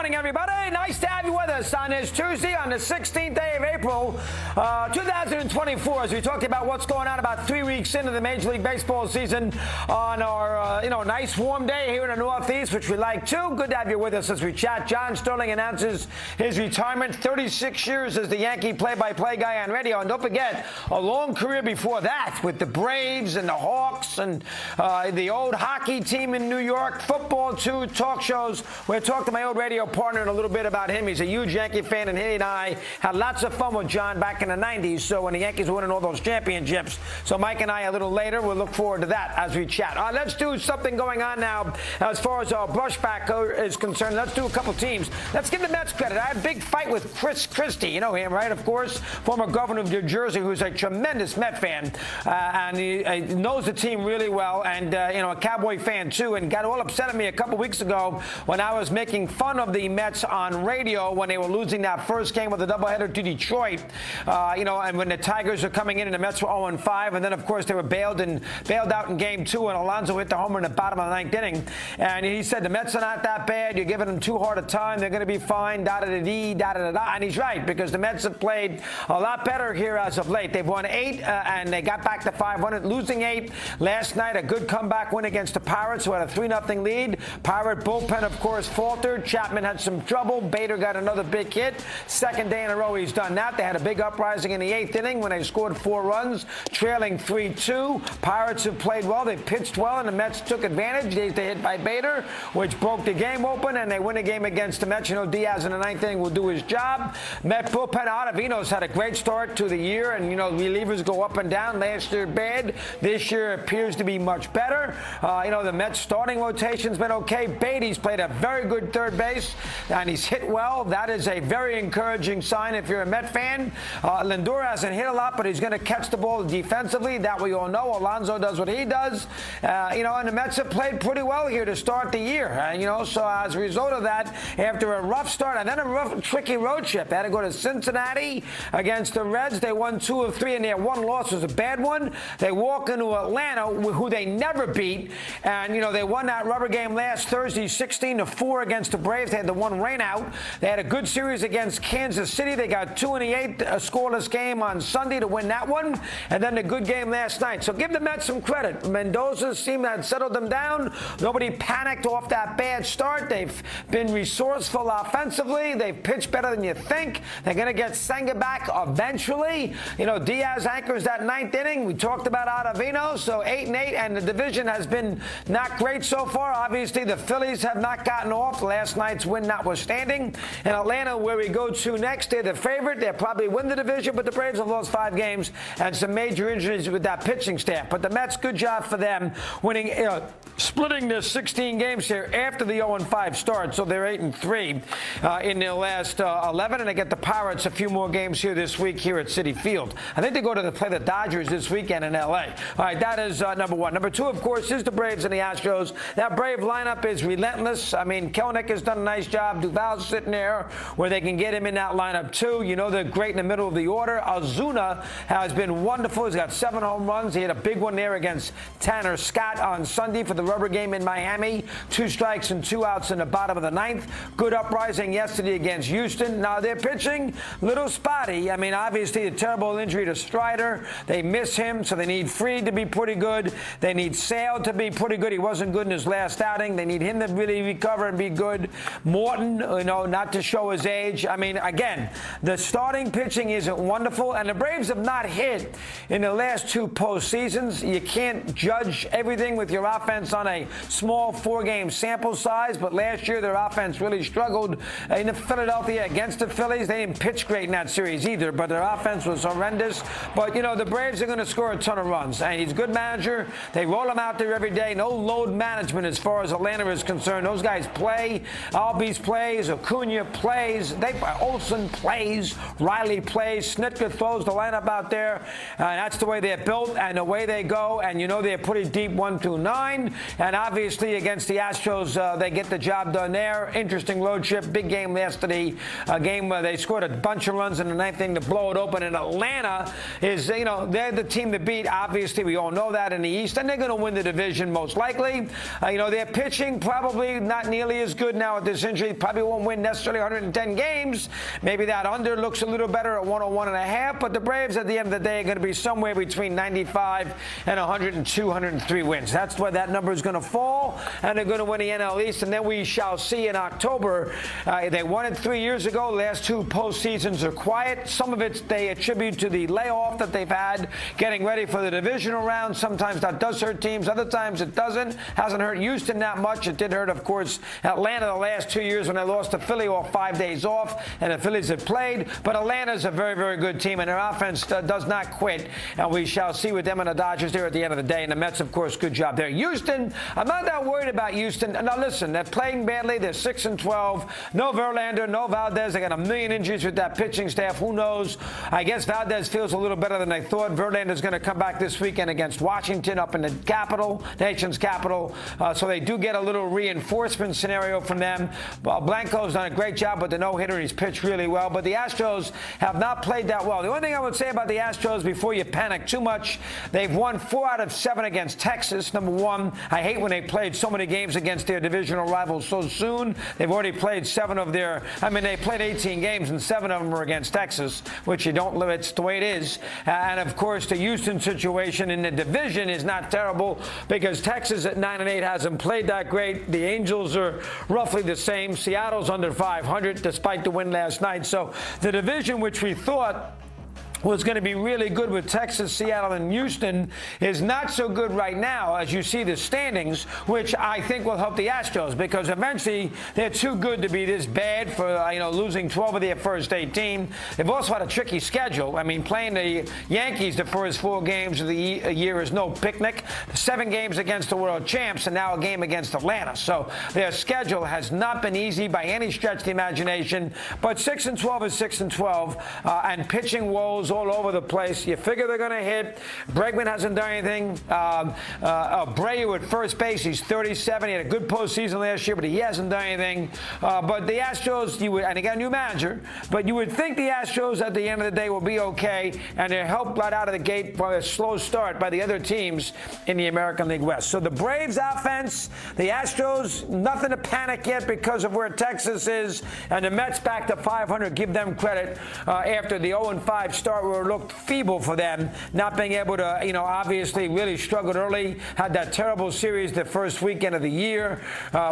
morning, everybody. Nice to have you with us on this Tuesday, on the 16th day of April, 2024. As we talked about what's going on about 3 weeks into the Major League Baseball season on our, nice warm day here in the Northeast, which we like too. Good to have you with us as we chat. John Sterling announces his retirement. 36 years as the Yankee play-by-play guy on radio. And don't forget, a long career before that with the Braves and the Hawks and the old hockey team in New York, football too, talk shows. We'll talk to my old radio partner in a little bit about him. He's a huge Yankee fan, and he and I had lots of fun with John back in the 90s, so when the Yankees were winning all those championships. So Mike and I, a little later, we'll look forward to that as we chat. Let's do something going on now as far as our brushback is concerned. Let's do a couple teams. Let's give the Mets credit. I had a big fight with Chris Christie. You know him, right? Of course, former governor of New Jersey, who's a tremendous Met fan, and he knows the team really well, and, a Cowboy fan, too, and got all upset at me a couple weeks ago when I was making fun of the Mets on radio when they were losing that first game with a doubleheader to Detroit, and when the Tigers were coming in and the Mets were 0-5, and then, of course, they were bailed out in Game 2, and Alonso hit the homer in the bottom of the ninth inning, and he said, the Mets are not that bad, you're giving them too hard a time, they're going to be fine, da-da-da-dee, da-da-da-da, and he's right, because the Mets have played a lot better here as of late. They've won 8, and they got back to 500, losing 8 last night, a good comeback win against the Pirates, who had a 3-0 lead. Pirate bullpen, of course, faltered. Chapman had some trouble. Bader got another big hit. Second day in a row he's done that. They had a big uprising in the 8th inning when they scored 4 runs, trailing 3-2. Pirates have played well. They pitched well, and the Mets took advantage. They hit by Bader, which broke the game open, and they win a game against the Mets. Diaz in the 9th inning will do his job. Met bullpen, Ottavino's had a great start to the year, and, relievers go up and down. Last year, bad. This year appears to be much better. The Mets starting rotation's been okay. Beatty's played a very good third base, and he's hit well. That is a very encouraging sign if you're a Met fan. Lindor hasn't hit a lot, but he's going to catch the ball defensively. That we all know. Alonso does what he does. And the Mets have played pretty well here to start the year. So as a result of that, after a rough start and then a rough, tricky road trip, they had to go to Cincinnati against the Reds. They won 2 of 3, and their one loss was a bad one. They walk into Atlanta, who they never beat, and they won that rubber game last Thursday, 16-4 against the Braves. They had the one rainout. They had a good series against Kansas City. They got 2 in the 8th, a scoreless game on Sunday to win that one, and then the good game last night. So give the Mets some credit. Mendoza's team had settled them down. Nobody panicked off that bad start. They've been resourceful offensively. They've pitched better than you think. They're going to get Senga back eventually. Diaz anchors that 9th inning. We talked about Ottavino, so 8-8, and the division has been not great so far. Obviously, the Phillies have not gotten off, last night's win notwithstanding. In Atlanta, where we go to next, they're the favorite. They'll probably win the division, but the Braves have lost 5 games and some major injuries with that pitching staff. But the Mets, good job for them winning, splitting the 16 games here after the 0-5 start. So they're 8-3 in their last 11, and they get the Pirates a few more games here this week here at Citi Field. I think they go to play the Dodgers this weekend in L.A. All right, that is number 1. Number 2, of course, is the Braves and the Astros. That Brave lineup is relentless. I mean, Kelenic has done a nice job. Duval's sitting there where they can get him in that lineup, too. They're great in the middle of the order. Ozuna has been wonderful. He's got 7 home runs. He had a big one there against Tanner Scott on Sunday for the rubber game in Miami. 2 strikes and 2 outs in the bottom of the 9th. Good uprising yesterday against Houston. Now, they're pitching little spotty. I mean, obviously, a terrible injury to Strider. They miss him, so they need Fried to be pretty good. They need Sale to be pretty good. He wasn't good in his last outing. They need him to really recover and be good. Morton, not to show his age. I mean, again, the starting pitching isn't wonderful, and the Braves have not hit in the last 2 postseasons. You can't judge everything with your offense on a small 4-game sample size, but last year their offense really struggled in Philadelphia against the Phillies. They didn't pitch great in that series either, but their offense was horrendous. But, the Braves are going to score a ton of runs, and he's a good manager. They roll him out there every day. No load management as far as Atlanta is concerned. Those guys play. Albies plays. Acuna plays. Olsen plays. Riley plays. Snitka throws the lineup out there. That's the way they're built and the way they go. And they're pretty deep 1 through 9. And obviously against the Astros, they get the job done there. Interesting road trip. Big game yesterday. A game where they scored a bunch of runs in the 9th inning to blow it open. And Atlanta is, they're the team to beat. Obviously, we all know that in the East. And they're going to win the division most likely. Their pitching probably not nearly as good now with this injury. eventually. Probably won't win necessarily 110 games. Maybe that under looks a little better at 101.5. But the Braves, at the end of the day, are going to be somewhere between 95 and 102, 103 wins. That's where that number is going to fall, and they're going to win the NL East. And then we shall see in October. They won it 3 years ago. Last two postseasons are quiet. Some of it they attribute to the layoff that they've had getting ready for the divisional round. Sometimes that does hurt teams. Other times it doesn't. Hasn't hurt Houston that much. It did hurt, of course, Atlanta the last 2 years when they lost to Philly off 5 days off, and the Phillies have played. But Atlanta's a very, very good team, and their offense does not quit. And we shall see with them and the Dodgers there at the end of the day. And the Mets, of course, good job there. Houston, I'm not that worried about Houston. Now, listen, they're playing badly. They're 6-12. No Verlander, no Valdez. They got a million injuries with that pitching staff. Who knows? I guess Valdez feels a little better than they thought. Verlander's going to come back this weekend against Washington up in the capital, nation's capital. So they do get a little reinforcement scenario from them. Blanco's done a great job with the no-hitter. He's pitched really well. But the Astros have not played that well. The only thing I would say about the Astros before you panic too much, they've won 4 out of 7 against Texas. Number one, I hate when they played so many games against their divisional rivals so soon. They've already played 7 of their, they played 18 games and 7 of them were against Texas, which you don't live. It's the way it is. And of course, the Houston situation in the division is not terrible because Texas at 9-8 hasn't played that great. The Angels are roughly the same. Seattle's under 500 despite the win last night. So the division, which we thought was going to be really good with Texas, Seattle, and Houston, is not so good right now as you see the standings, which I think will help the Astros because eventually they're too good to be this bad for losing 12 of their first 18. They've also had a tricky schedule. Playing the Yankees the first 4 games of the year is no picnic. 7 games against the world champs and now a game against Atlanta. So their schedule has not been easy by any stretch of the imagination. But 6-12 is 6-12, and pitching woes all over the place. You figure they're going to hit. Bregman hasn't done anything. Abreu at first base, he's 37. He had a good postseason last year, but he hasn't done anything. But the Astros, and they got a new manager, but you would think the Astros at the end of the day will be okay, and they're helped right out of the gate by a slow start by the other teams in the American League West. So the Braves offense, the Astros, nothing to panic yet because of where Texas is, and the Mets back to 500. Give them credit after the 0-5 start where it looked feeble for them, not being able to, obviously really struggled early, had that terrible series the first weekend of the year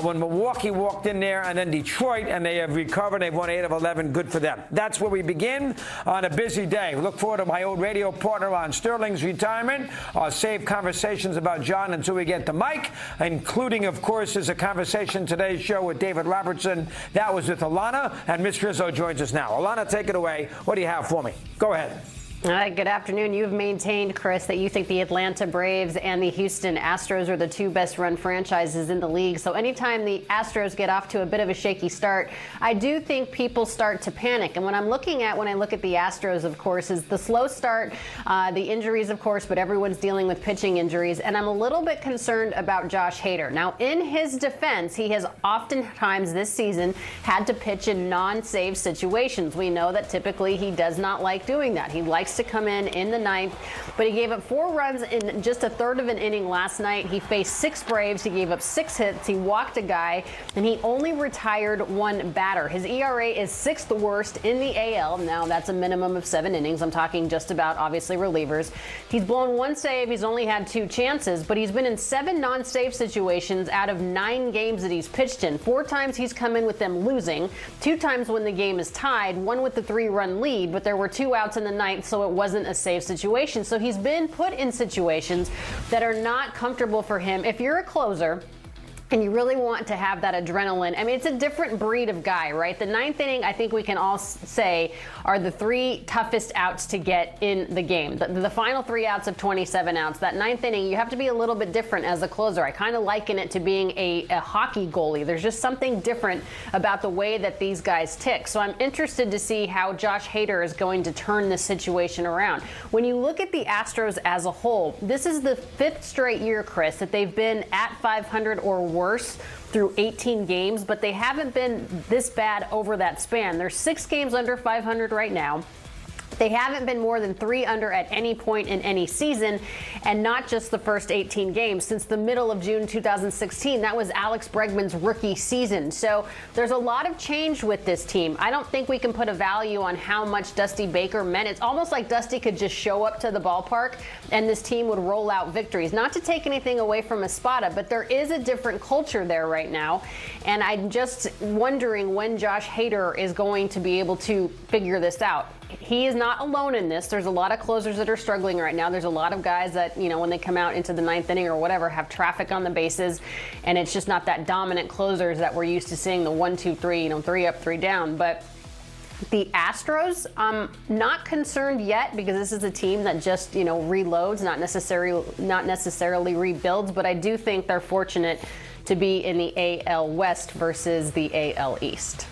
when Milwaukee walked in there, and then Detroit, and they have recovered. They've won 8 of 11. Good for them. That's where we begin on a busy day. We look forward to my old radio partner on Sterling's retirement. Save conversations about John until we get to Mike, including, of course, is a conversation today's show with David Robertson. That was with Alana, and Miss Rizzo joins us now. Alana, take it away. What do you have for me? Go ahead. Good afternoon. You've maintained, Chris, that you think the Atlanta Braves and the Houston Astros are the 2 best-run franchises in the league. So anytime the Astros get off to a bit of a shaky start, I do think people start to panic. And what I'm looking at when I look at the Astros, of course, is the slow start, the injuries, of course, but everyone's dealing with pitching injuries. And I'm a little bit concerned about Josh Hader. Now, in his defense, he has oftentimes this season had to pitch in non-save situations. We know that typically he does not like doing that. He likes to come in the 9th, but he gave up 4 runs in just a third of an inning last night. He faced 6 Braves. He gave up 6 hits. He walked a guy, and he only retired 1 batter. His ERA is 6th worst in the AL. Now, that's a minimum of 7 innings. I'm talking just about, obviously, relievers. He's blown 1 save. He's only had 2 chances, but he's been in 7 non-save situations out of 9 games that he's pitched in. 4 times he's come in with them losing, 2 times when the game is tied, 1 with the 3-run lead, but there were 2 outs in the 9th, so it wasn't a save situation. So he's been put in situations that are not comfortable for him. If you're a closer and you really want to have that adrenaline, it's a different breed of guy, right? The 9th inning, I think we can all say, are the 3 toughest outs to get in the game. The final 3 outs of 27 outs, that 9th inning, you have to be a little bit different as a closer. I kind of liken it to being a hockey goalie. There's just something different about the way that these guys tick. So I'm interested to see how Josh Hader is going to turn this situation around. When you look at the Astros as a whole, this is the 5th straight year, Chris, that they've been at 500 or worse through 18 games, but they haven't been this bad over that span. They're 6 games under 500 right now. They haven't been more than 3 under at any point in any season, and not just the first 18 games. Since the middle of June 2016, that was Alex Bregman's rookie season. So there's a lot of change with this team. I don't think we can put a value on how much Dusty Baker meant. It's almost like Dusty could just show up to the ballpark and this team would roll out victories. Not to take anything away from Espada, but there is a different culture there right now. And I'm just wondering when Josh Hader is going to be able to figure this out. He is not alone in this. There's a lot of closers that are struggling right now. There's a lot of guys that, when they come out into the 9th inning or whatever, have traffic on the bases, and it's just not that dominant closers that we're used to seeing, the 1, 2, 3, 3 up, 3 down. But the Astros, I'm not concerned yet because this is a team that just, reloads, not necessarily rebuilds, but I do think they're fortunate to be in the AL West versus the AL East.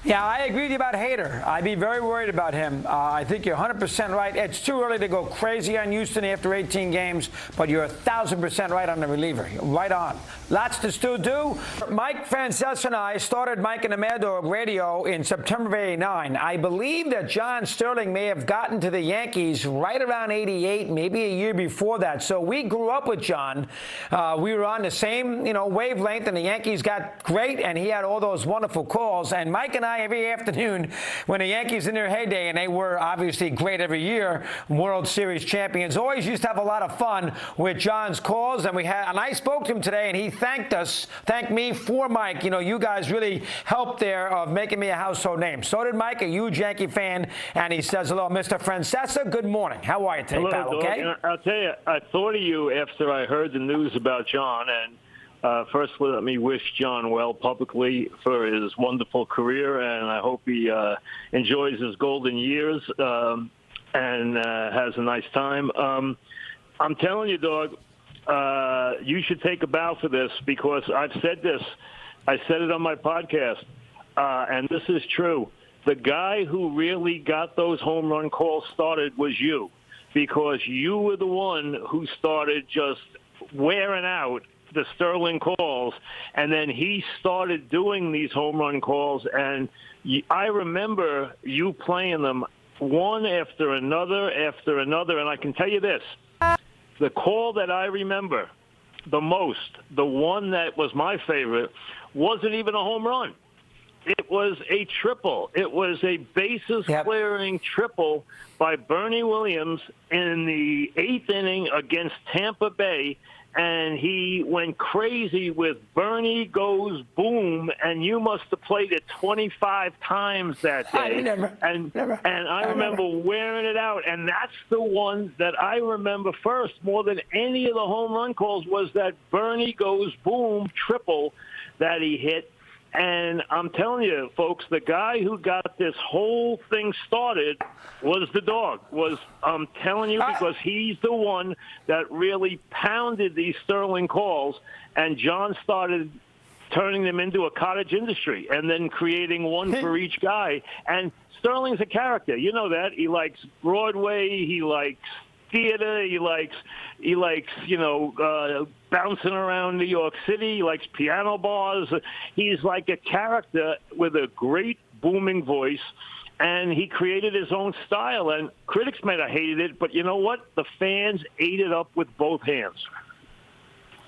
Yeah, I agree with you about Hader. I'd be very worried about him. I think you're 100% right. It's too early to go crazy on Houston after 18 games, but you're 1,000% right on the reliever. Right on. Lots to still do. Mike Francesa and I started Mike and the Mad Dog Radio in September of '89. I believe that John Sterling may have gotten to the Yankees right around '88, maybe a year before that. So we grew up with John. We were on the same, wavelength, and the Yankees got great, and he had all those wonderful calls. And Mike and I, every afternoon, when the Yankees in their heyday, and they were obviously great every year, World Series champions, always used to have a lot of fun with John's calls. And I spoke to him today, and he thanked me for Mike. You guys really helped there of making me a household name. So did Mike, a huge Yankee fan, and he says, hello, Mr. Francesa, good morning. How are you today, pal? Okay? And I'll tell you, I thought of you after I heard the news about John, and first, let me wish John well publicly for his wonderful career, and I hope he enjoys his golden years and has a nice time. I'm telling you, dog, you should take a bow for this because I've said this. I said it on my podcast, and this is true. The guy who really got those home run calls started was you, because you were the one who started just wearing out the Sterling calls, and then he started doing these home run calls, and I remember you playing them one after another, and I can tell you this, the call that I remember the most, the one that was my favorite, wasn't even a home run. It was a triple. It was a bases-clearing triple by Bernie Williams in the 8th inning against Tampa Bay, and he went crazy with Bernie Goes Boom, and you must have played it 25 times that day. I remember wearing it out, and that's the one that I remember first more than any of the home run calls was that Bernie Goes Boom triple that he hit. And I'm telling you, folks, the guy who got this whole thing started was the dog. I'm telling you, because he's the one that really pounded these Sterling calls, and John started turning them into a cottage industry and then creating one for each guy. And Sterling's a character. You know that. He likes Broadway. He likes theater. He likes bouncing around New York City. He likes piano bars. He's like a character with a great booming voice, and he created his own style. And critics might have hated it, but you know what? The fans ate it up with both hands.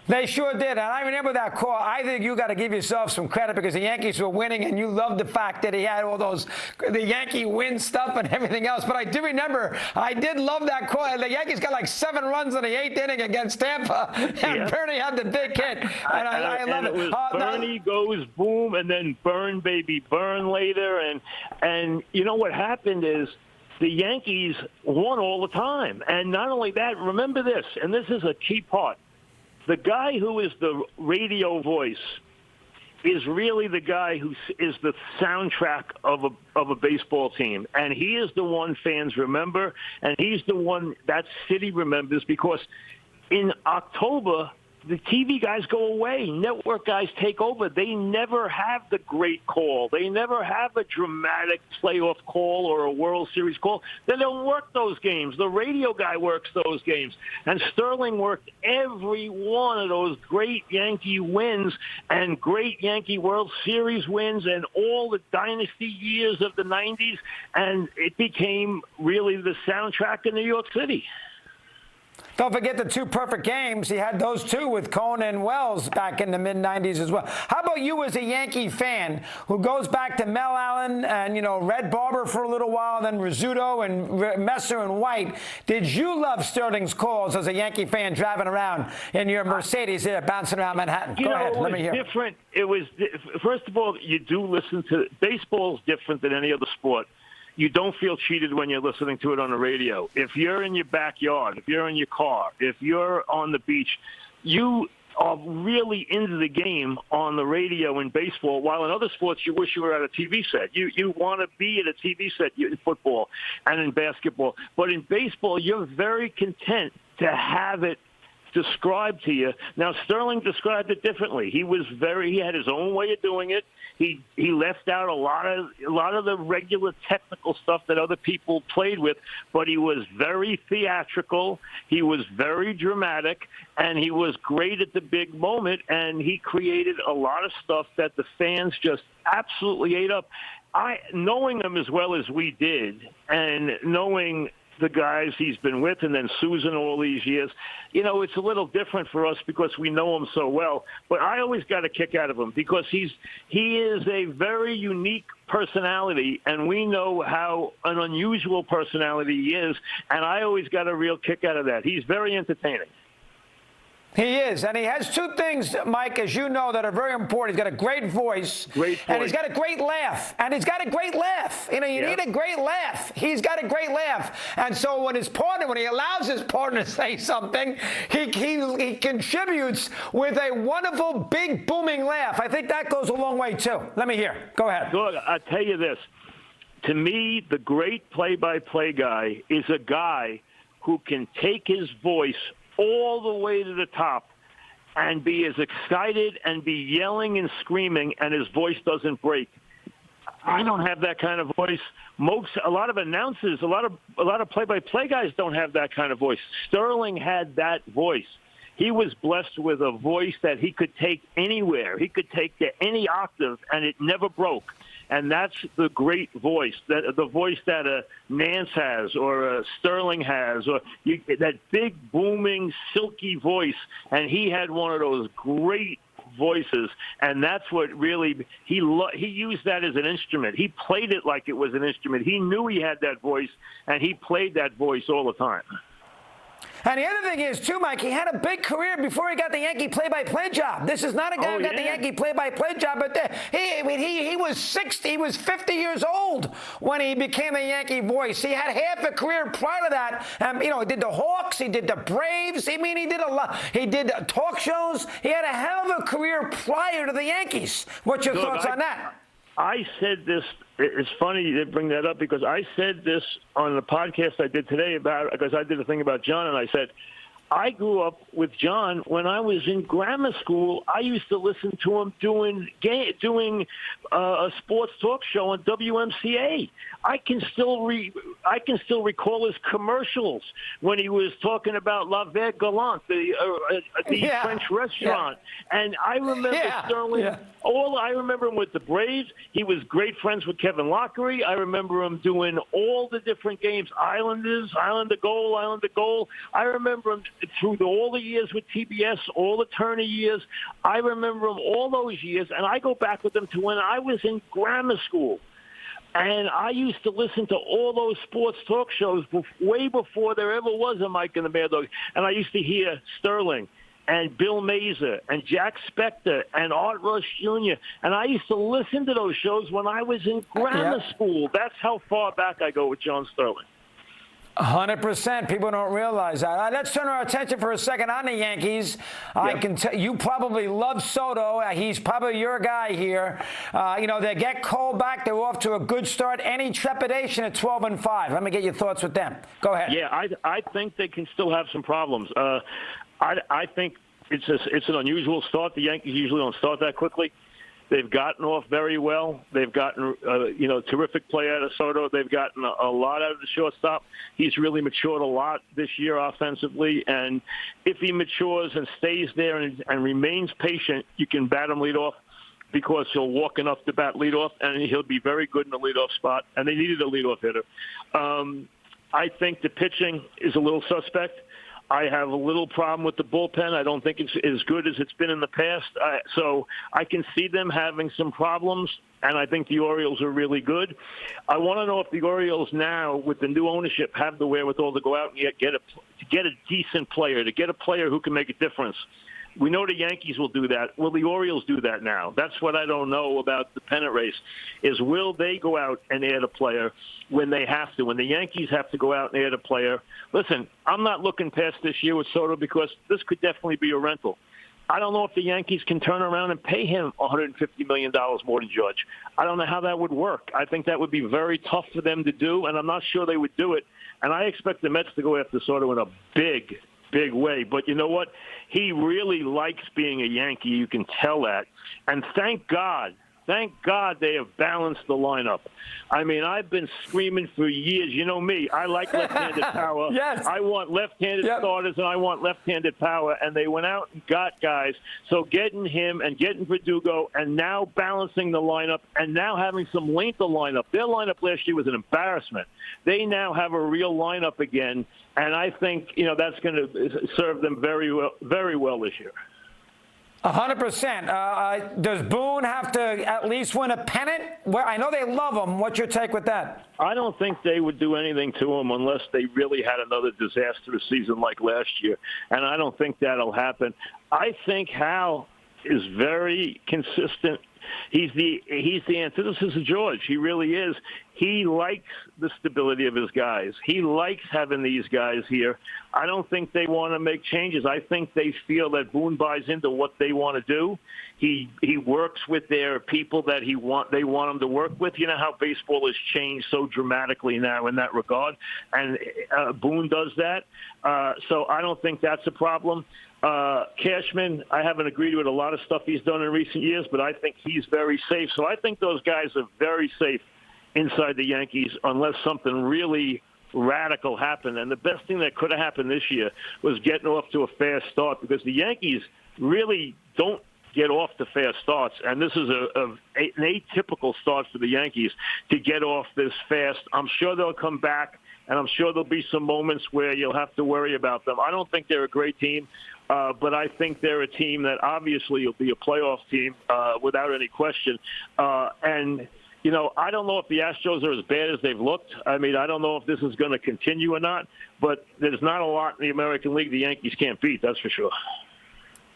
They sure did, and I remember that call. I think you got to give yourself some credit because the Yankees were winning, and you loved the fact that he had all the Yankee win stuff and everything else. But I do remember, I did love that call. The Yankees got like 7 runs in the 8th inning against Tampa, and Bernie had the big hit, and I love it. It was Bernie Goes Boom, and then Burn Baby Burn later, and you know what happened is the Yankees won all the time, and not only that, remember this, and this is a key part. The guy who is the radio voice is really the guy who is the soundtrack of a baseball team. And he is the one fans remember, and he's the one that city remembers, because in October the TV guys go away. Network guys take over. They never have the great call. They never have a dramatic playoff call or a World Series call. They don't work those games. The radio guy works those games. And Sterling worked every one of those great Yankee wins and great Yankee World Series wins and all the dynasty years of the 90s. And it became really the soundtrack in New York City. Don't forget the 2 perfect games. He had those 2 with Cohn and Wells back in the mid-'90s as well. How about you as a Yankee fan who goes back to Mel Allen and, Red Barber for a little while, then Rizzuto and Messer and White? Did you love Sterling's calls as a Yankee fan driving around in your Mercedes there, bouncing around Manhattan? Go ahead. Let me hear. Different. It was, first of all, you do listen to, baseball is different than any other sport. You don't feel cheated when you're listening to it on the radio. If you're in your backyard, if you're in your car, if you're on the beach, you are really into the game on the radio in baseball, while in other sports you wish you were at a TV set. You want to be at a TV set in football and in basketball. But in baseball, you're very content to have it described to you. Now, Sterling described it differently. He had his own way of doing it. He left out a lot of the regular technical stuff that other people played with, but he was very theatrical. He was very dramatic, and he was great at the big moment, and he created a lot of stuff that the fans just absolutely ate up. Knowing him as well as we did, and knowing the guys he's been with, and then Susan all these years, it's a little different for us because we know him so well. But I always got a kick out of him because he is a very unique personality, and we know how an unusual personality he is, and I always got a real kick out of that. He's very entertaining. He is, and he has 2 things, Mike, as you know, that are very important. He's got a great voice, and he's got a great laugh, You need a great laugh. He's got a great laugh, and so when he allows his partner to say something, he contributes with a wonderful, big, booming laugh. I think that goes a long way, too. Let me hear. Go ahead. Look, I'll tell you this. To me, the great play-by-play guy is a guy who can take his voice all the way to the top and be as excited and be yelling and screaming, and his voice doesn't break. I don't have that kind of voice. A lot of announcers, a lot of play-by-play guys don't have that kind of voice. Sterling had that voice. He was blessed with a voice that he could take anywhere. He could take to any octave, and it never broke. And that's the great voice, the voice that a Nance has or a Sterling has, or that big, booming, silky voice. And he had one of those great voices, and that's what really he used that as an instrument. He played it like it was an instrument. He knew he had that voice, and he played that voice all the time. And the other thing is, too, Mike, he had a big career before he got the Yankee play-by-play job. This is not a guy who got the Yankee play-by-play job, but he was 60, he was 50 years old when he became a Yankee voice. He had half a career prior to that. He did the Hawks, he did the Braves. He did a lot. He did talk shows. He had a hell of a career prior to the Yankees. What's your thoughts on that? I said this. It's funny you bring that up because I said this on the podcast I did today because I did a thing about John, and I said, I grew up with John when I was in grammar school. I used to listen to him doing a sports talk show on WMCA. I can still recall his commercials when he was talking about La Vert Galant, the French restaurant. Yeah. And I remember Sterling. Yeah. All I remember him with the Braves. He was great friends with Kevin Lockery. I remember him doing all the different games, Islanders, Island to goal. I remember him through all the years with TBS, all the Turner years. I remember him all those years, and I go back with him to when I was in grammar school. And I used to listen to all those sports talk shows way before there ever was a Mike and the Mad Dog. And I used to hear Sterling and Bill Mazer and Jack Spector and Art Rush Jr. And I used to listen to those shows when I was in grammar school. That's how far back I go with John Sterling. 100%. People don't realize that. Let's turn our attention for a second on the Yankees. I can tell you probably love Soto. He's probably your guy here. They get Cole back. They're off to a good start. Any trepidation at 12-5? Let me get your thoughts with them. Go ahead. Yeah, I think they can still have some problems. I think it's an unusual start. The Yankees usually don't start that quickly. They've gotten off very well. They've gotten, terrific play out of Soto. They've gotten a lot out of the shortstop. He's really matured a lot this year offensively. And if he matures and stays there and remains patient, you can bat him leadoff because he'll walk enough to bat leadoff, and he'll be very good in the leadoff spot. And they needed a leadoff hitter. I think the pitching is a little suspect. I have a little problem with the bullpen. I don't think it's as good as it's been in the past. So I can see them having some problems, and I think the Orioles are really good. I want to know if the Orioles now, with the new ownership, have the wherewithal to go out and get a decent player, to get a player who can make a difference. We know the Yankees will do that. Will the Orioles do that now? That's what I don't know about the pennant race, is will they go out and add a player when they have to? When the Yankees have to go out and add a player. Listen, I'm not looking past this year with Soto because this could definitely be a rental. I don't know if the Yankees can turn around and pay him $150 million more than Judge. I don't know how that would work. I think that would be very tough for them to do, and I'm not sure they would do it. And I expect the Mets to go after Soto in a big way. But you know what? He really likes being a Yankee. You can tell that. And thank God they have balanced the lineup. I mean, I've been screaming for years. You know me. I like left-handed power. Yes. I want left-handed starters, and I want left-handed power. And they went out and got guys. So getting him and getting Verdugo and now balancing the lineup and now having some length of lineup. Their lineup last year was an embarrassment. They now have a real lineup again. And I think, that's going to serve them very well this year. 100%. Does Boone have to at least win a pennant? Well, I know they love him. What's your take with that? I don't think they would do anything to him unless they really had another disastrous season like last year. And I don't think that'll happen. I think Hal is very consistent. He's the antithesis of George. He really is. He likes the stability of his guys. He likes having these guys here. I don't think they want to make changes. I think they feel that Boone buys into what they want to do. He works with their people that they want him to work with. You know how baseball has changed so dramatically now in that regard, and Boone does that. So I don't think that's a problem. Cashman, I haven't agreed with a lot of stuff he's done in recent years, but I think he's very safe. So I think those guys are very safe inside the Yankees unless something really radical happened. And the best thing that could have happened this year was getting off to a fast start, because the Yankees really don't get off to fast starts. And this is an atypical start for the Yankees to get off this fast. I'm sure they'll come back, and I'm sure there'll be some moments where you'll have to worry about them. I don't think they're a great team. But I think they're a team that obviously will be a playoff team without any question. And, I don't know if the Astros are as bad as they've looked. I mean, I don't know if this is going to continue or not. But there's not a lot in the American League the Yankees can't beat, that's for sure.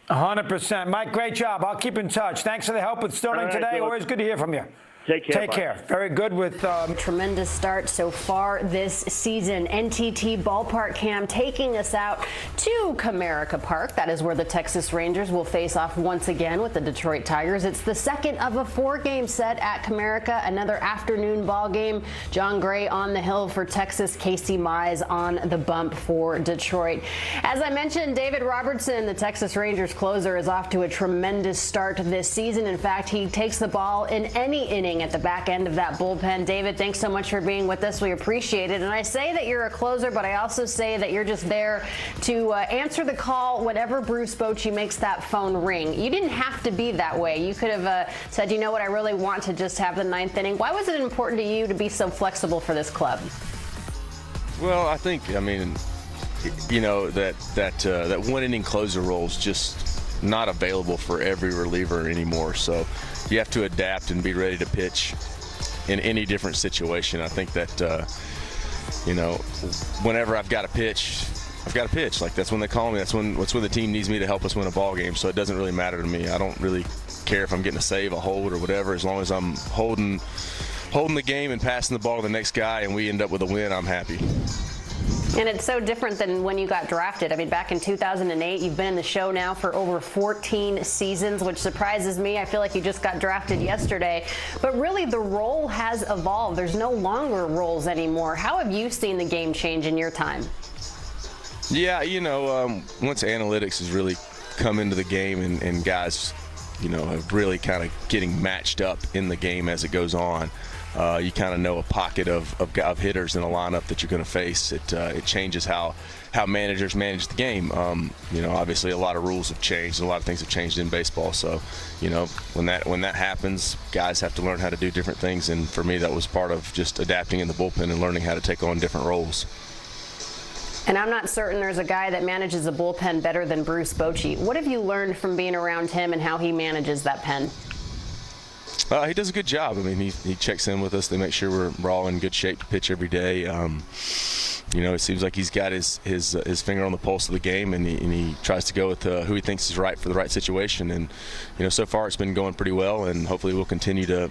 100%. Mike, great job. I'll keep in touch. Thanks for the help with Sterling today. Always good to hear from you. Take care. Take care. Very good with... Tremendous start so far this season. NTT Ballpark Cam taking us out to Comerica Park. That is where the Texas Rangers will face off once again with the Detroit Tigers. It's the second of a 4-game set at Comerica. Another afternoon ball game. John Gray on the hill for Texas. Casey Mize on the bump for Detroit. As I mentioned, David Robertson, the Texas Rangers closer, is off to a tremendous start this season. In fact, he takes the ball in any inning at the back end of that bullpen. David, thanks so much for being with us. We appreciate it. And I say that you're a closer, but I also say that you're just there to answer the call whenever Bruce Bochy makes that phone ring. You didn't have to be that way. You could have said, you know what, I really want to just have the 9th inning. Why was it important to you to be so flexible for this club? Well, I think, that 1-inning closer role is just not available for every reliever anymore. So you have to adapt and be ready to pitch in any different situation. I think that, whenever I've got to pitch, Like, that's when they call me. That's when the team needs me to help us win a ball game. So it doesn't really matter to me. I don't really care if I'm getting a save, a hold, or whatever. As long as I'm holding the game and passing the ball to the next guy and we end up with a win, I'm happy. And it's so different than when you got drafted. I mean, back in 2008, you've been in the show now for over 14 seasons, which surprises me. I feel like you just got drafted yesterday. But really, the role has evolved. There's no longer roles anymore. How have you seen the game change in your time? Yeah, once analytics is really come into the game and guys, are really kind of getting matched up in the game as it goes on. You kind of know a pocket of hitters in a lineup that you're going to face. It changes how managers manage the game. Obviously a lot of rules have changed, and a lot of things have changed in baseball. So, when that happens, guys have to learn how to do different things. And for me, that was part of just adapting in the bullpen and learning how to take on different roles. And I'm not certain there's a guy that manages a bullpen better than Bruce Bochy. What have you learned from being around him and how he manages that pen? He does a good job. I mean, he checks in with us. They make sure we're all in good shape to pitch every day. It seems like he's got his finger on the pulse of the game, and he tries to go with who he thinks is right for the right situation. And so far it's been going pretty well, and hopefully we'll continue to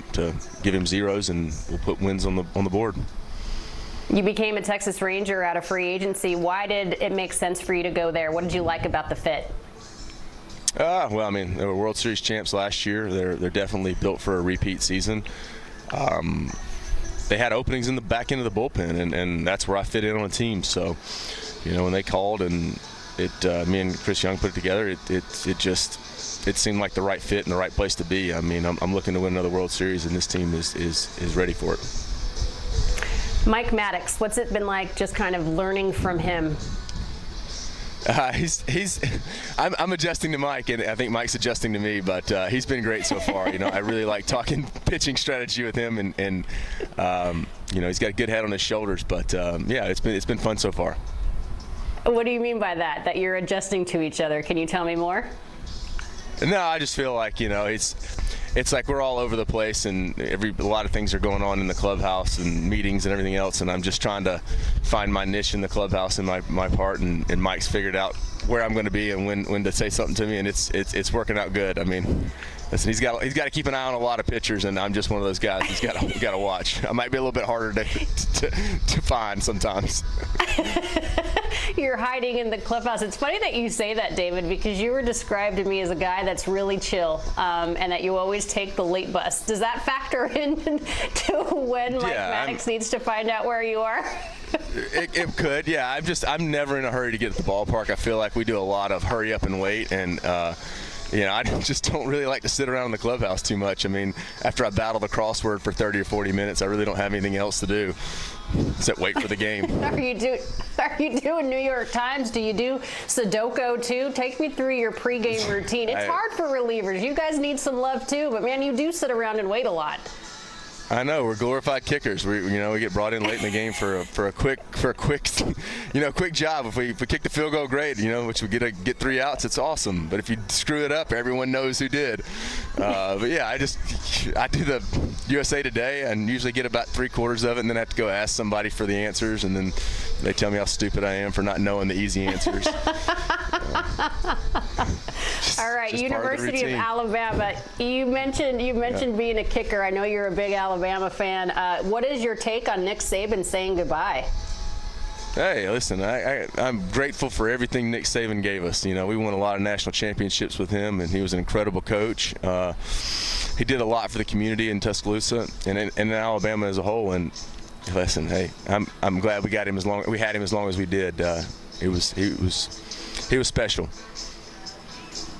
give him zeros, and we'll put wins on the board. You became a Texas Ranger out of free agency. Why did it make sense for you to go there? What did you like about the fit? Well, I mean, they were World Series champs last year. They're definitely built for a repeat season. They had openings in the back end of the bullpen, and that's where I fit in on a team. So, when they called and me and Chris Young put it together, it seemed like the right fit and the right place to be. I mean, I'm looking to win another World Series, and this team is ready for it. Mike Maddox, what's it been like just kind of learning from him? I'm adjusting to Mike, and I think Mike's adjusting to me, but he's been great so far. I really like talking pitching strategy with him, and he's got a good head on his shoulders. But it's been fun so far. What do you mean by that? That you're adjusting to each other? Can you tell me more? No, I just feel like it's like we're all over the place, and a lot of things are going on in the clubhouse and meetings and everything else, and I'm just trying to find my niche in the clubhouse and my part, and Mike's figured out where I'm going to be and when to say something to me, and it's working out good. I mean, listen, he's got to keep an eye on a lot of pitchers, and I'm just one of those guys he's got to watch. I might be a little bit harder to find sometimes. You're hiding in the clubhouse. It's funny that you say that, David, because you were described to me as a guy that's really chill, and that you always take the late bus. Does that factor in to when Mike Maddox needs to find out where you are? It could, yeah. I'm never in a hurry to get to the ballpark. I feel like we do a lot of hurry up and wait, and I just don't really like to sit around in the clubhouse too much. I mean, after I battle the crossword for 30 or 40 minutes, I really don't have anything else to do except wait for the game. Are you doing New York Times? Do you do Sudoku too? Take me through your pregame routine. It's hard for relievers. You guys need some love too, but man, you do sit around and wait a lot. I know, we're glorified kickers. We get brought in late in the game for a quick quick job. If we kick the field goal, great. Which we get 3 outs, it's awesome. But if you screw it up, everyone knows who did. But yeah, I do the USA Today and usually get about 3/4 of it, and then I have to go ask somebody for the answers, and then they tell me how stupid I am for not knowing the easy answers. All right, University of Alabama. You mentioned being a kicker. I know you're a big Alabama fan. What is your take on Nick Saban saying goodbye? Hey, listen, I'm grateful for everything Nick Saban gave us. We won a lot of national championships with him, and he was an incredible coach. He did a lot for the community in Tuscaloosa and in Alabama as a whole. And listen, hey, I'm glad we had him as long as we did. He was special.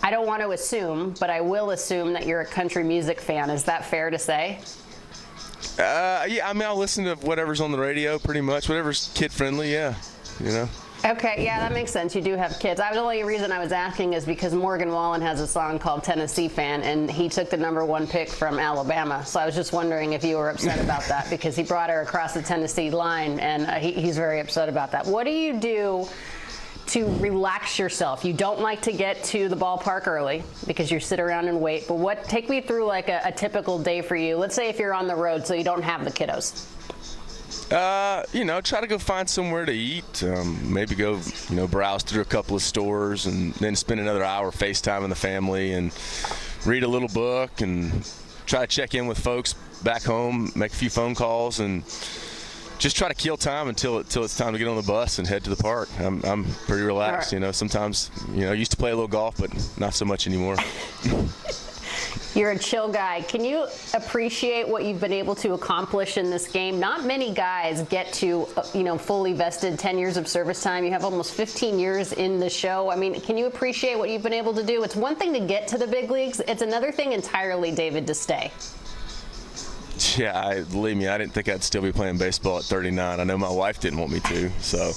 I don't want to assume, but I will assume that you're a country music fan. Is that fair to say? Yeah, I mean, I'll listen to whatever's on the radio, pretty much. Whatever's kid-friendly, yeah, Okay, yeah, that makes sense. You do have kids. The only reason I was asking is because Morgan Wallen has a song called Tennessee Fan, and he took the #1 pick from Alabama. So I was just wondering if you were upset about that, because he brought her across the Tennessee line, and he's very upset about that. What do you do to relax yourself? You don't like to get to the ballpark early because you sit around and wait, but take me through like a typical day for you. Let's say if you're on the road so you don't have the kiddos. Try to go find somewhere to eat, maybe go, browse through a couple of stores, and then spend another hour FaceTiming the family and read a little book and try to check in with folks back home, make a few phone calls, and just try to kill time until it's time to get on the bus and head to the park. I'm pretty relaxed. Right. Sometimes, I used to play a little golf, but not so much anymore. You're a chill guy. Can you appreciate what you've been able to accomplish in this game? Not many guys get to, fully vested 10 years of service time. You have almost 15 years in the show. I mean, can you appreciate what you've been able to do? It's one thing to get to the big leagues. It's another thing entirely, David, to stay. Yeah, believe me, I didn't think I'd still be playing baseball at 39. I know my wife didn't want me to, so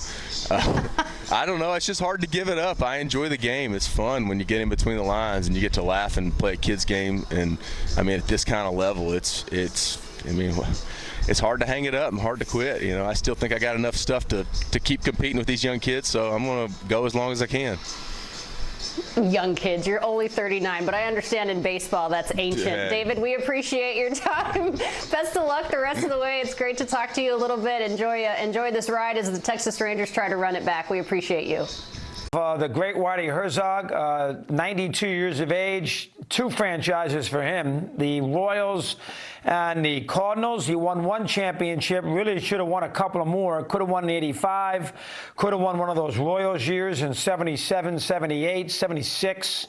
I don't know. It's just hard to give it up. I enjoy the game. It's fun when you get in between the lines and you get to laugh and play a kid's game. And I mean, at this kind of level, it's hard to hang it up and hard to quit. I still think I got enough stuff to keep competing with these young kids, so I'm going to go as long as I can. Young kids, you're only 39, but I understand in baseball that's ancient. Yeah. David, we appreciate your time. Best of luck the rest of the way. It's great to talk to you a little bit. Enjoy this ride as the Texas Rangers try to run it back. We appreciate you. The great Whitey Herzog, 92 years of age, 2 franchises for him, the Royals and the Cardinals. He won 1 championship, really should have won a couple of more. Could have won in 85, could have won one of those Royals years in 77, 78, 76.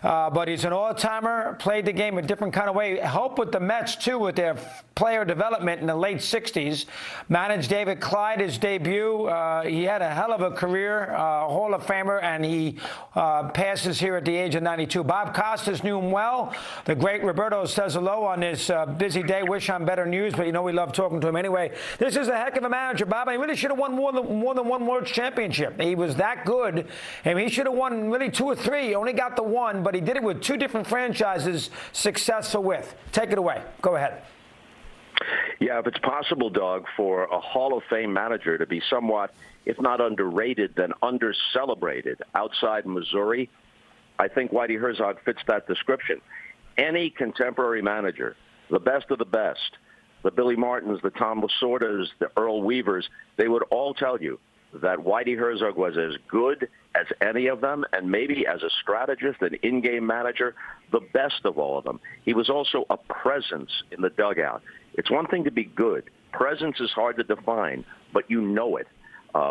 But he's an all-timer, played the game a different kind of way. Helped with the Mets, too, with their player development in the late 60s. Managed David Clyde, his debut. He had a hell of a career, Hall of Famer, and he passes here at the age of 92. Bob Costas knew him well. The great Roberto says hello on this busy day. Wish on better news, but we love talking to him anyway. This is a heck of a manager, Bob. He really should have won more than one World Championship. He was that good, and he should have won really 2 or 3. He only got the 1, but he did it with 2 different franchises successful with. Take it away. Go ahead. Yeah, if it's possible, Doug, for a Hall of Fame manager to be somewhat, if not underrated, then under-celebrated outside Missouri, I think Whitey Herzog fits that description. Any contemporary manager, the best of the best, the Billy Martins, the Tom Lasordas, the Earl Weavers, they would all tell you that Whitey Herzog was as good as any of them, and maybe as a strategist, an in-game manager, the best of all of them. He was also a presence in the dugout. It's one thing to be good. Presence is hard to define, but you know it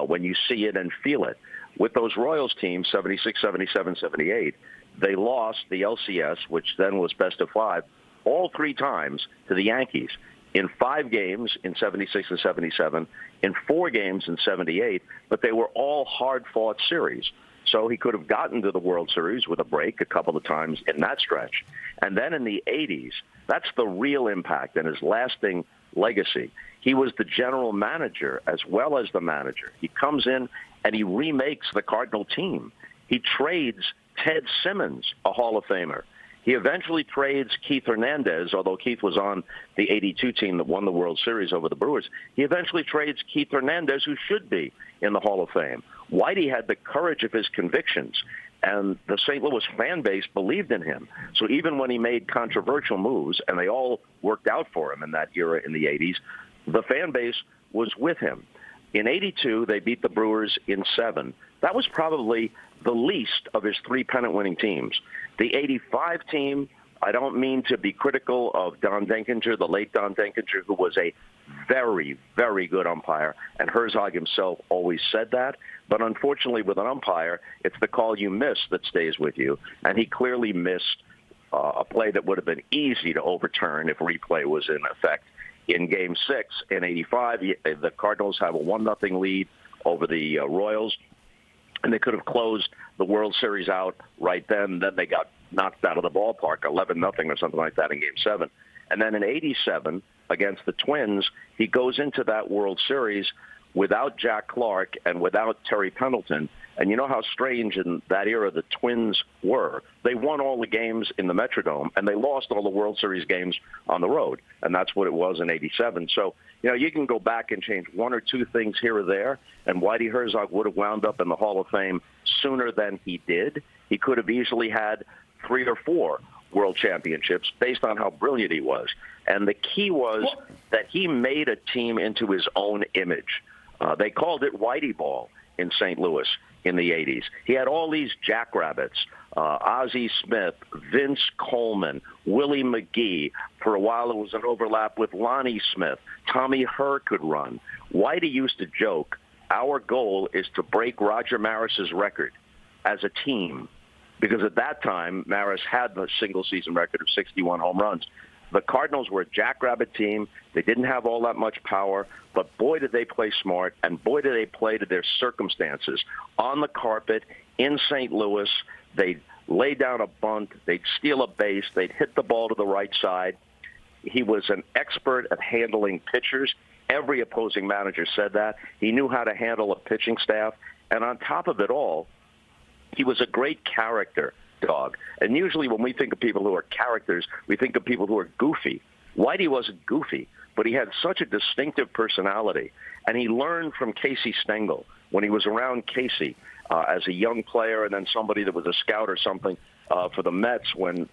when you see it and feel it. With those Royals teams, 76, 77, 78, they lost the LCS, which then was best of 5, all 3 times to the Yankees. In 5 games in 76 and 77, in 4 games in 78, but they were all hard-fought series. So he could have gotten to the World Series with a break a couple of times in that stretch. And then in the 80s, that's the real impact and his lasting legacy. He was the general manager as well as the manager. He comes in and he remakes the Cardinal team. He trades Ted Simmons, a Hall of Famer. He eventually trades Keith Hernandez, although Keith was on the 82 team that won the World Series over the Brewers. He eventually trades Keith Hernandez, who should be in the Hall of Fame. Whitey had the courage of his convictions, and the St. Louis fan base believed in him. So even when he made controversial moves, and they all worked out for him in that era in the 80s, the fan base was with him. In 82, they beat the Brewers in 7. That was probably the least of his 3 pennant-winning teams. The 85 team, I don't mean to be critical of Don Denkinger, the late Don Denkinger, who was a very, very good umpire, and Herzog himself always said that. But unfortunately, with an umpire, it's the call you miss that stays with you, and he clearly missed a play that would have been easy to overturn if replay was in effect. In Game 6 in 85, the Cardinals have a 1-0 lead over the Royals, and they could have closed the World Series out right then. Then they got knocked out of the ballpark, 11-0 or something like that in Game 7. And then in 87, against the Twins, he goes into that World Series without Jack Clark and without Terry Pendleton. And you know how strange in that era the Twins were. They won all the games in the Metrodome, and they lost all the World Series games on the road. And that's what it was in 87. So, you can go back and change 1 or 2 things here or there, and Whitey Herzog would have wound up in the Hall of Fame sooner than he did. He could have easily had 3 or 4 World Championships based on how brilliant he was. And the key was that he made a team into his own image. They called it Whitey Ball in St. Louis in the 80s. He had all these jackrabbits, Ozzie Smith, Vince Coleman, Willie McGee. For a while, it was an overlap with Lonnie Smith. Tommy Herr could run. Whitey used to joke, our goal is to break Roger Maris's record as a team. because at that time, Maris had the single-season record of 61 home runs. The Cardinals were a jackrabbit team. They didn't have all that much power, but boy, did they play smart, and boy, did they play to their circumstances. On the carpet, in St. Louis, they'd lay down a bunt, they'd steal a base, they'd hit the ball to the right side. He was an expert at handling pitchers. Every opposing manager said that. He knew how to handle a pitching staff. And on top of it all, he was a great character dog. And usually when we think of people who are characters, we think of people who are goofy. Whitey wasn't goofy, but he had such a distinctive personality. And he learned from Casey Stengel when he was around Casey as a young player, and then somebody that was a scout or something for the Mets when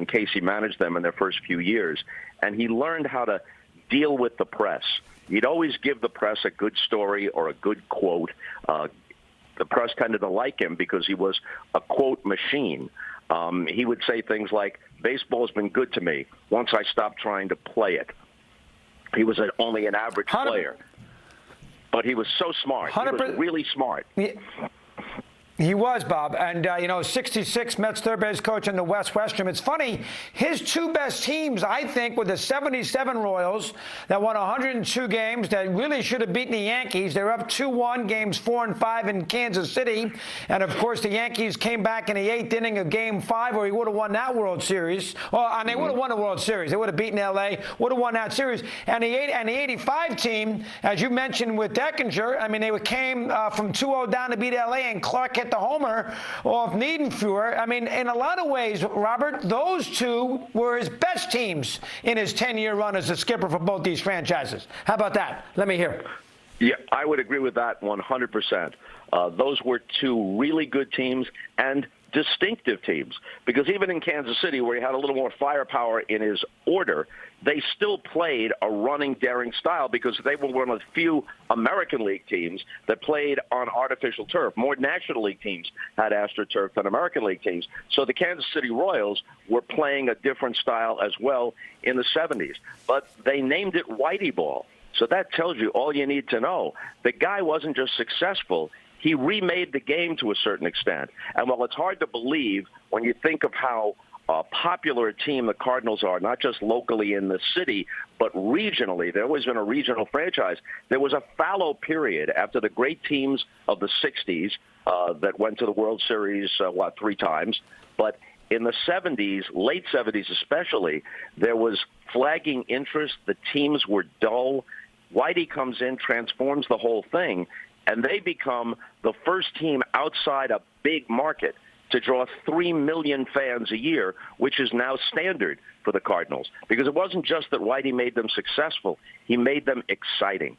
Casey managed them in their first few years. And he learned how to deal with the press. He'd always give the press a good story or a good quote. The press tended to like him because he was a quote machine. He would say things like, baseball's been good to me once I stopped trying to play it. He was only an average player. But he was so smart. He was really smart. He was, Bob. And, 66 Mets third base coach in the Western. It's funny, his two best teams, I think, were the 77 Royals that won 102 games that really should have beaten the Yankees. They were up 2-1, games 4 and 5 in Kansas City. And, of course, the Yankees came back in the 8th inning of Game 5 where he would have won that World Series. Well, and they would have won the World Series. They would have beaten L.A., would have won that series. And the 85 team, as you mentioned with Deckinger, I mean, they came from 2-0 down to beat L.A., and Clark hit the homer off Niedenfuhr. I mean, in a lot of ways, Robert, those two were his best teams in his 10-year run as a skipper for both these franchises. How about that? Let me hear. Yeah, I would agree with that 100%. Those were two really good teams and distinctive teams, because even in Kansas City, where he had a little more firepower in his order, they still played a running, daring style because they were one of the few American League teams that played on artificial turf. More National League teams had AstroTurf than American League teams. So the Kansas City Royals were playing a different style as well in the 70s. But they named it Whitey Ball. So that tells you all you need to know. The guy wasn't just successful. He remade the game to a certain extent. And while it's hard to believe when you think of how popular a team the Cardinals are, not just locally in the city, but regionally, they've always been a regional franchise. There was a fallow period after the great teams of the 60s that went to the World Series, 3 times. But in the 70s, late 70s especially, there was flagging interest. The teams were dull. Whitey comes in, transforms the whole thing, and they become the first team outside a big market to draw 3 million fans a year, which is now standard for the Cardinals. Because it wasn't just that Whitey made them successful. He made them exciting.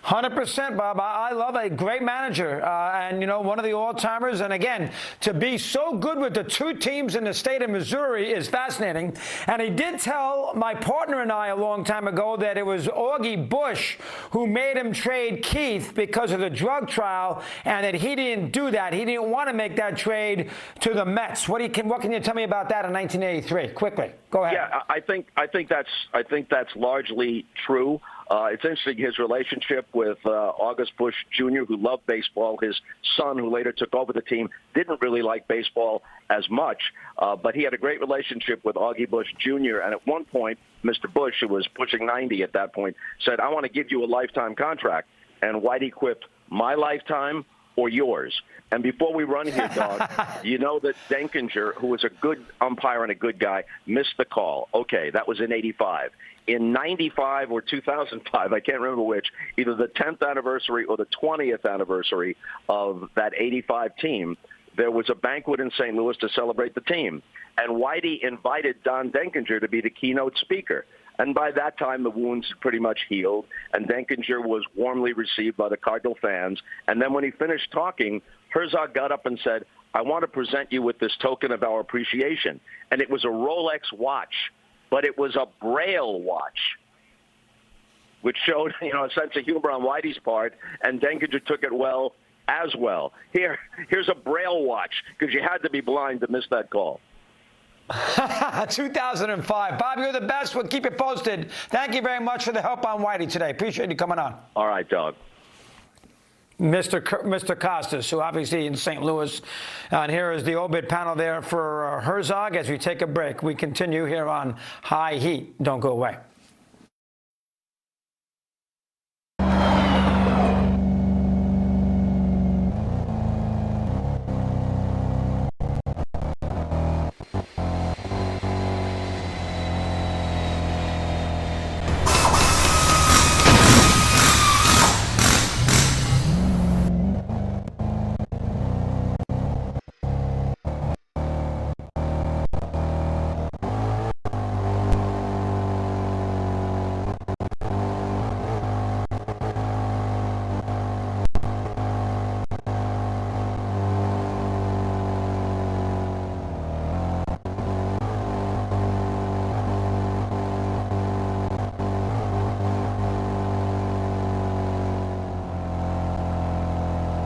100%, Bob. I love a great manager and, one of the all-timers. And, again, to be so good with the two teams in the state of Missouri is fascinating. And he did tell my partner and I a long time ago that it was Augie Bush who made him trade Keith because of the drug trial, and that he didn't do that. He didn't want to make that trade to the Mets. What can you tell me about that in 1983? Quickly. Go ahead. Yeah, I think that's largely true. It's interesting, his relationship with August Bush Jr., who loved baseball. His son, who later took over the team, didn't really like baseball as much, but he had a great relationship with Augie Bush Jr., and at one point, Mr. Bush, who was pushing 90 at that point, said, I want to give you a lifetime contract. And Whitey quipped, my lifetime or yours? And before we run here, Dog, you know that Denkinger, who was a good umpire and a good guy, missed the call. Okay, that was in 85. In 95 or 2005, I can't remember which, either the 10th anniversary or the 20th anniversary of that 85 team, there was a banquet in St. Louis to celebrate the team. And Whitey invited Don Denkinger to be the keynote speaker. And by that time, the wounds had pretty much healed, and Denkinger was warmly received by the Cardinal fans. And then when he finished talking, Herzog got up and said, I want to present you with this token of our appreciation. And it was a Rolex watch, but it was a Braille watch, which showed, a sense of humor on Whitey's part, and Denkinger took it well as well. Here's a Braille watch, because you had to be blind to miss that call. 2005. Bob, you're the best. We'll keep you posted. Thank you very much for the help on Whitey today. Appreciate you coming on. All right, Doug. Mr. Costas, who obviously in St. Louis. And here is the Obit panel there for Herzog as we take a break. We continue here on High Heat. Don't go away.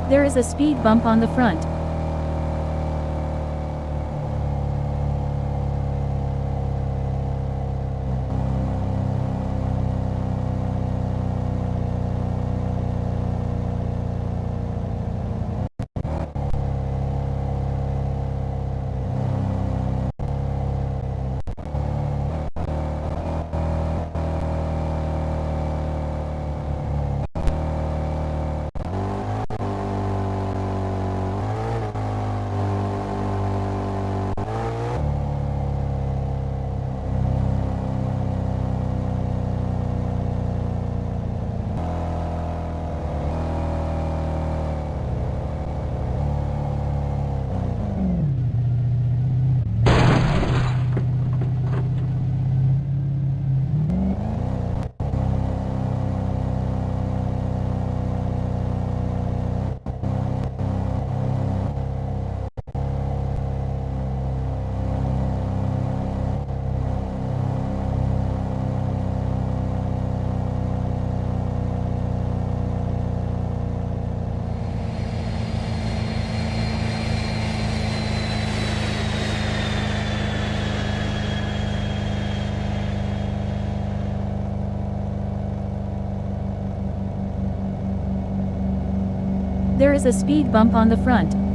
There is a speed bump on the front. There is a speed bump on the front.